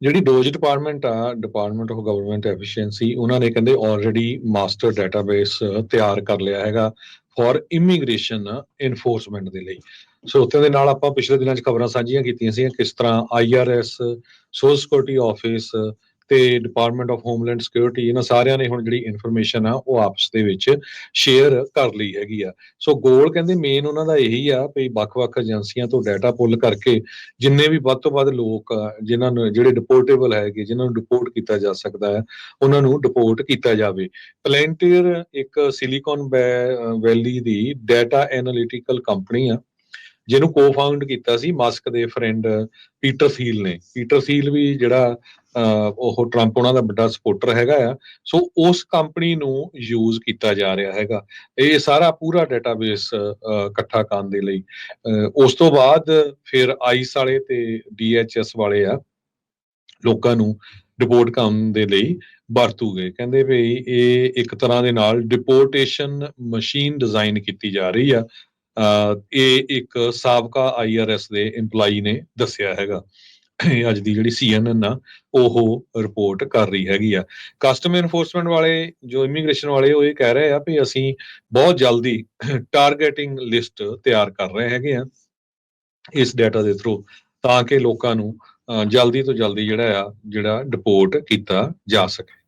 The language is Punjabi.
ਜਿਹੜੀ ਡੋਜ ਡਿਪਾਰਟਮੈਂਟ ਆ, ਡਿਪਾਰਟਮੈਂਟ ਆਫ ਗਵਰਨਮੈਂਟ ਐਫੀਸ਼ੀਐਂਸੀ, ਉਹਨਾਂ ਨੇ ਕਹਿੰਦੇ ਆਲਰੇਡੀ ਮਾਸਟਰ ਡਾਟਾਬੇਸ ਤਿਆਰ ਕਰ ਲਿਆ ਹੈਗਾ ਫॉर ਇਮੀਗ੍ਰੇਸ਼ਨ ਇਨਫੋਰਸਮੈਂਟ ਦੇ ਲਈ। ਸਰੋਤਿਆਂ ਦੇ ਨਾਲ ਆਪਾਂ ਪਿਛਲੇ ਦਿਨਾਂ 'ਚ ਖਬਰਾਂ ਸਾਂਝੀਆਂ ਕੀਤੀਆਂ ਸੀ ਕਿਸ ਤਰ੍ਹਾਂ IRS, ਸੋਸ਼ਲ ਸਿਕਿਉਰਿਟੀ ਆਫਿਸ ਤੇ ਡਿਪਾਰਟਮੈਂਟ ਆਫ ਹੋਮਲੈਂਡ ਸਿਕਿਉਰਿਟੀ, ਇਹਨਾਂ ਸਾਰਿਆਂ ਨੇ ਹੁਣ ਜਿਹੜੀ ਇਨਫੋਰਮੇਸ਼ਨ ਆ ਉਹ ਆਪਸ ਦੇ ਵਿੱਚ ਸ਼ੇਅਰ ਕਰ ਲਈ ਹੈਗੀ ਆ। ਸੋ ਗੋਲ ਕਹਿੰਦੇ ਮੇਨ ਉਹਨਾਂ ਦਾ ਇਹੀ ਆ ਵੀ ਵੱਖ-ਵੱਖ ਏਜੰਸੀਆਂ ਤੋਂ ਡਾਟਾ ਪੁੱਲ ਕਰਕੇ ਜਿੰਨੇ ਵੀ ਵੱਧ ਤੋਂ ਵੱਧ ਲੋਕ ਜਿਨ੍ਹਾਂ ਨੂੰ ਜਿਹੜੇ ਡਿਪੋਰਟੇਬਲ ਹੈਗੇ, ਜਿਨ੍ਹਾਂ ਨੂੰ ਡਿਪੋਰਟ ਕੀਤਾ ਜਾ ਸਕਦਾ ਹੈ, ਉਹਨਾਂ ਨੂੰ ਡਿਪੋਰਟ ਕੀਤਾ ਜਾਵੇ। ਪਲੈਂਟੀਅਰ ਇੱਕ ਸਿਲੀਕਨ ਵੈਲੀ ਦੀ ਡਾਟਾ ਐਨਾਲਿਟੀਕਲ ਕੰਪਨੀ ਆ, ਜਿਹਨੂੰ ਕੋ-ਫਾਊਂਡ ਕੀਤਾ ਸੀ ਮਸਕ ਦੇ ਫਰੈਂਡ ਪੀਟਰ ਥੀਲ ਨੇ। ਪੀਟਰ ਥੀਲ ਵੀ ਜਿਹੜਾ ਉਹ ਟਰੰਪ ਉਹਨਾਂ ਦਾ ਵੱਡਾ ਸਪੋਰਟਰ ਹੈਗਾ ਆ। ਸੋ ਉਸ ਕੰਪਨੀ ਨੂੰ ਯੂਜ਼ ਕੀਤਾ ਜਾ ਰਿਹਾ ਹੈਗਾ ਇਹ ਸਾਰਾ ਪੂਰਾ ਡਾਟਾਬੇਸ ਇਕੱਠਾ ਕਰਨ ਦੇ ਲਈ। ਉਸ ਤੋਂ ਬਾਅਦ ਫਿਰ ਆਈਸ ਵਾਲੇ ਤੇ DHS ਵਾਲੇ ਆ ਲੋਕਾਂ ਨੂੰ ਡਿਪੋਰਟ ਕਰਨ ਦੇ ਲਈ ਵਰਤੂਗੇ। ਕਹਿੰਦੇ ਵੀ ਇਹ ਇੱਕ ਤਰ੍ਹਾਂ ਦੇ ਨਾਲ ਡਿਪੋਰਟੇਸ਼ਨ ਮਸ਼ੀਨ ਡਿਜ਼ਾਈਨ ਕੀਤੀ ਜਾ ਰਹੀ ਆ। ਇਹ ਇੱਕ ਸਾਬਕਾ IRS ਦੇ EMPLOYE ਨੇ ਦੱਸਿਆ ਹੈਗਾ। ਅੱਜ ਦੀ ਜਿਹੜੀ CNN ਆ ਉਹ ਰਿਪੋਰਟ ਕਰ ਰਹੀ ਹੈਗੀ ਆ। ਕਸਟਮ ਇਨਫੋਰਸਮੈਂਟ ਵਾਲੇ ਜੋ ਇਮੀਗ੍ਰੇਸ਼ਨ ਵਾਲੇ ਉਹ ਇਹ ਕਹਿ ਰਹੇ ਆ ਵੀ ਅਸੀਂ ਬਹੁਤ ਜਲਦੀ ਟਾਰਗੇਟਿੰਗ ਲਿਸਟ ਤਿਆਰ ਕਰ ਰਹੇ ਹੈਗੇ ਆ ਇਸ ਡਾਟਾ ਦੇ ਥਰੂ, ਤਾਂ ਕਿ ਲੋਕਾਂ ਨੂੰ ਜਲਦੀ ਤੋਂ ਜਲਦੀ ਜਿਹੜਾ ਡਿਪੋਰਟ ਕੀਤਾ ਜਾ ਸਕੇ।